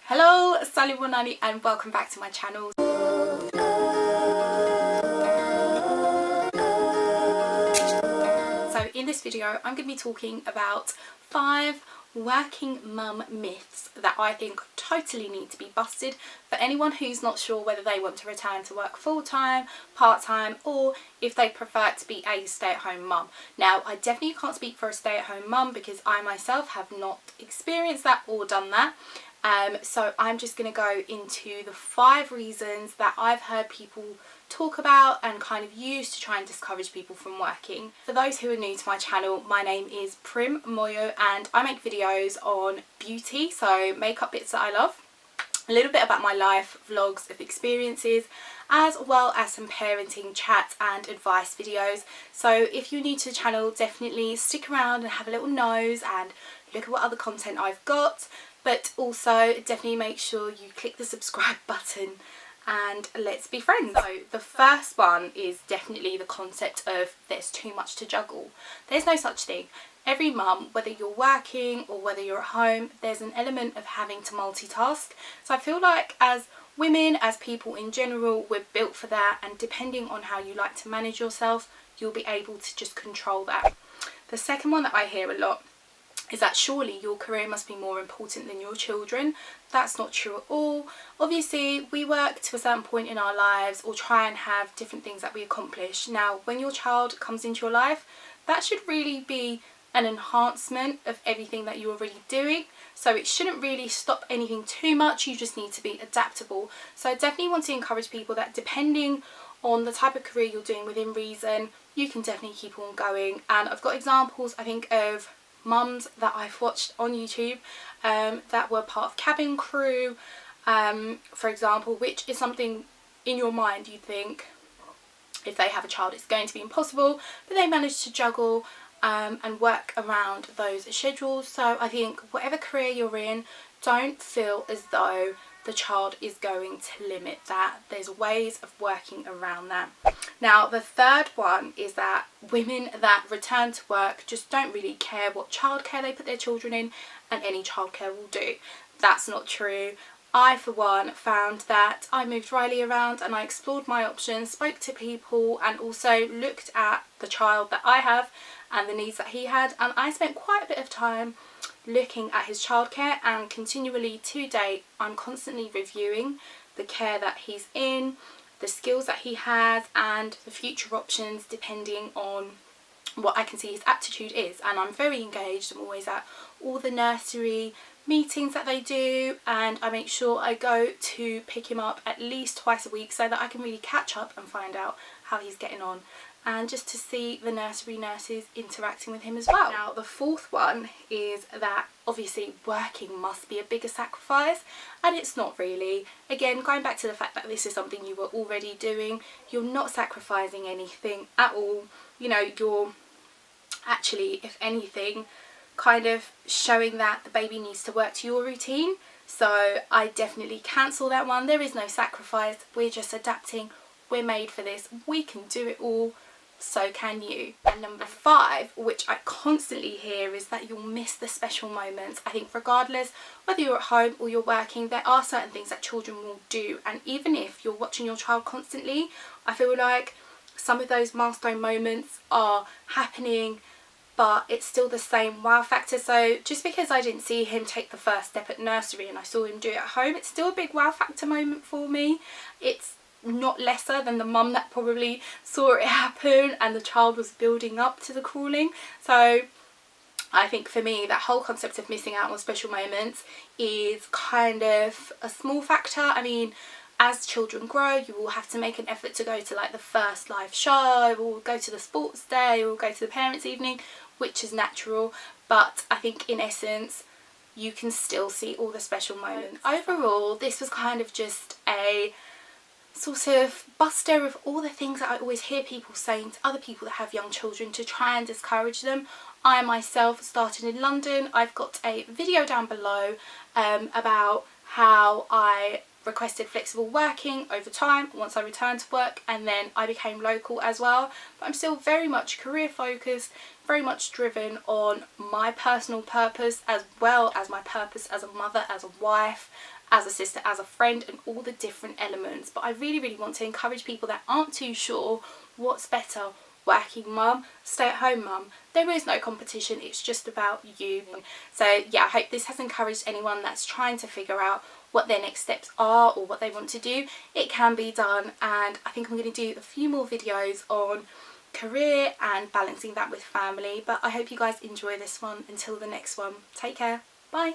Hello, Sally Bonani, and welcome back to my channel. So in this video I'm going to be talking about 5 working mum myths that I think totally need to be busted for anyone who's not sure whether they want to return to work full-time, part-time, or if they prefer to be a stay-at-home mum. Now, I definitely can't speak for a stay-at-home mum because I myself have not experienced that or done that. So I'm just going to go into the 5 reasons that I've heard people talk about and kind of use to try and discourage people from working. For those who are new to my channel, my name is Prim Moyo and I make videos on beauty, so makeup bits that I love, a little bit about my life, vlogs of experiences, as well as some parenting chat and advice videos. So if you're new to the channel, definitely stick around and have a little nose and look at what other content I've got, but also definitely make sure you click the subscribe button and let's be friends. So the first one is definitely the concept of there's too much to juggle. There's no such thing. Every mum, whether you're working or whether you're at home, there's an element of having to multitask. So I feel like as women, as people in general, we're built for that, and depending on how you like to manage yourself, you'll be able to just control that. The second one that I hear a lot is that surely your career must be more important than your children. That's not true at all. Obviously, we work to a certain point in our lives or try and have different things that we accomplish. Now, when your child comes into your life, that should really be an enhancement of everything that you're already doing. So it shouldn't really stop anything too much. You just need to be adaptable. So I definitely want to encourage people that depending on the type of career you're doing within reason, you can definitely keep on going. And I've got examples, I think, of mums that I've watched on YouTube that were part of cabin crew, for example, which is something in your mind you think if they have a child it's going to be impossible, but they managed to juggle and work around those schedules. So I think whatever career you're in, don't feel as though the child is going to limit that. There's ways of working around that. Now, the third one is that women that return to work just don't really care what childcare they put their children in, and any childcare will do. That's not true. I, for one, found that I moved Riley around and I explored my options, spoke to people, and also looked at the child that I have and the needs that he had, and I spent quite a bit of time looking at his childcare, and continually to date I'm constantly reviewing the care that he's in, the skills that he has, and the future options depending on what I can see his aptitude is. And I'm very engaged. I'm always at all the nursery meetings that they do, and I make sure I go to pick him up at least twice a week so that I can really catch up and find out how he's getting on, and just to see the nursery nurses interacting with him as well. Now, the fourth one is that obviously working must be a bigger sacrifice, and it's not really. Again, going back to the fact that this is something you were already doing, you're not sacrificing anything at all. You know, you're actually, if anything, kind of showing that the baby needs to work to your routine. So I definitely cancel that one. There is no sacrifice. We're just adapting. We're made for this. We can do it all. So can you. And number 5, which I constantly hear, is that you'll miss the special moments. I think regardless whether you're at home or you're working, there are certain things that children will do, and even if you're watching your child constantly, I feel like some of those milestone moments are happening, but it's still the same wow factor. So just because I didn't see him take the first step at nursery and I saw him do it at home, it's still a big wow factor moment for me. It's not lesser than the mum that probably saw it happen and the child was building up to the crawling. So I think for me, that whole concept of missing out on special moments is kind of a small factor. I mean, as children grow, you will have to make an effort to go to like the first live show, or go to the sports day, or go to the parents' evening, which is natural. But I think in essence, you can still see all the special moments. Overall, this was kind of just a sort of buster of all the things that I always hear people saying to other people that have young children to try and discourage them. I myself started in London. I've got a video down below about how I requested flexible working over time once I returned to work, and then I became local as well. But I'm still very much career focused, very much driven on my personal purpose as well as my purpose as a mother, as a wife, as a sister, as a friend, and all the different elements. But I really want to encourage people that aren't too sure what's better, working mum, stay at home mum. There is no competition, it's just about you. So yeah, I hope this has encouraged anyone that's trying to figure out what their next steps are or what they want to do. It can be done, and I think I'm going to do a few more videos on career and balancing that with family. But I hope you guys enjoy this one. Until the next one, take care, bye.